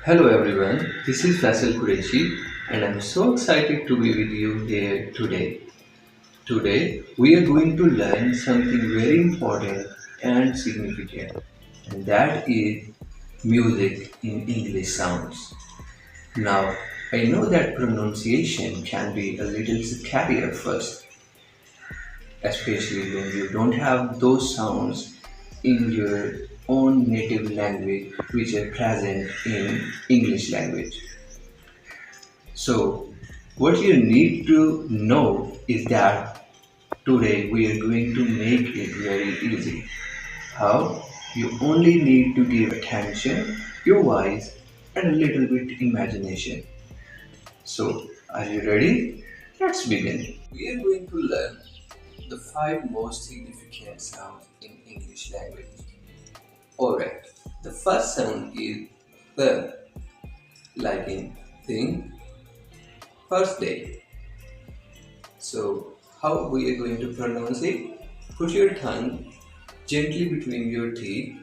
Hello everyone, this is Faisal Qureshi and I'm so excited to be with you here today. Today we are going to learn something very important and significant, and that is music in English sounds. Now, I know that pronunciation can be a little scary at first, especially when you don't have those sounds in your own native language which are present in English language. So, what you need to know is that today we are going to make it very easy. How? You only need to give attention, your voice, and a little bit imagination. So, are you ready? Let's begin. We are going to learn the five most significant sounds in English language. Alright, the first sound is the, like in think, first day. So, how we are going to pronounce it? Put your tongue gently between your teeth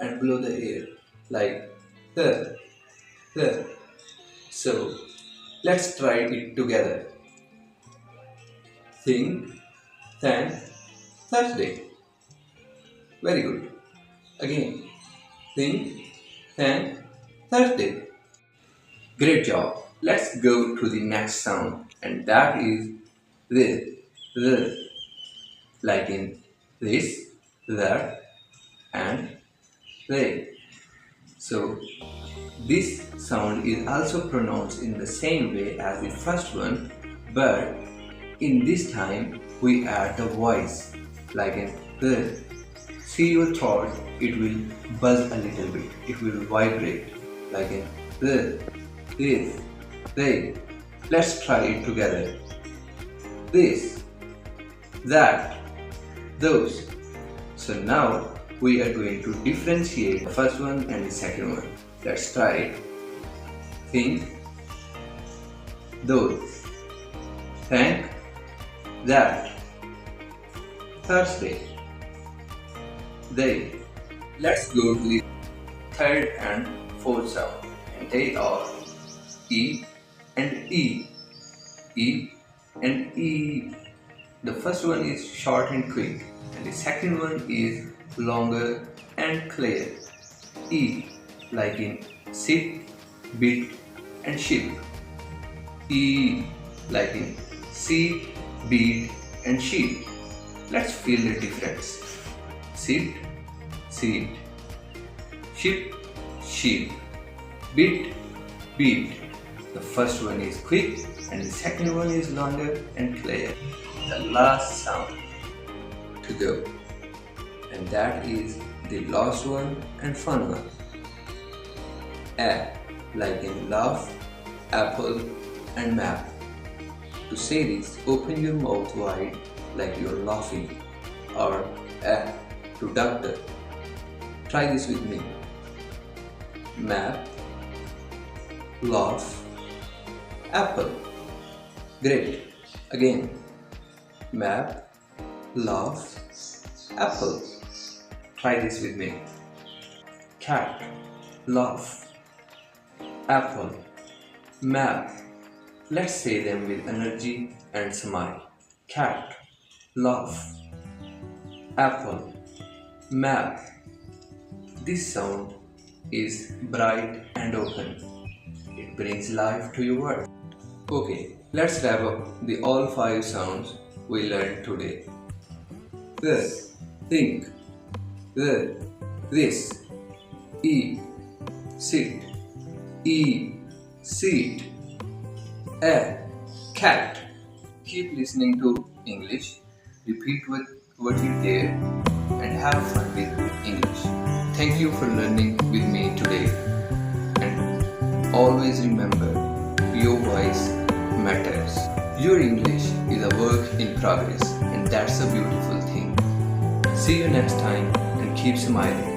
and blow the air like the. So, let's try it together. Think, thank, Thursday. Very good. Again, think, thank, Thursday. Great job. Let's go to the next sound, and that is the, like in this, that, and they. So this sound is also pronounced in the same way as the first one, but in this time we add the voice, like in the. See your throat, it will buzz a little bit, it will vibrate, like in this, they. Let's try it together. This, that, those. So now we are going to differentiate the first one and the second one. Let's try it. Think, those. Thank, that. Thursday, they. Let's go to the third and fourth sound, and they are E and E. E and E. The first one is short and quick, and the second one is longer and clear. E, like in sit, bit, and ship. E, like in seat, beat, and sheep. Let's feel the difference. Sit, seat, ship, sheep, bit, beat. The first one is quick and the second one is longer and clear. The last sound to go, and that is the last one and fun one. A, like in laugh, apple, and map. To say this, open your mouth wide like you're laughing, or A to doctor. Try this with me. Map, laugh, apple. Great. Again. Map, laugh, apple. Try this with me. Cat, laugh, apple, map. Let's say them with energy and smile. Cat, laugh, apple, map. This sound is bright and open. It brings life to your word. Okay, let's wrap up the all five sounds we learned today. The, think, the, this, E, sit, E, seat, a, cat. Keep listening to English, repeat what you hear, and have fun with English. Thank you for learning with me today. And always remember, your voice matters. Your English is a work in progress, and that's a beautiful thing. See you next time and keep smiling.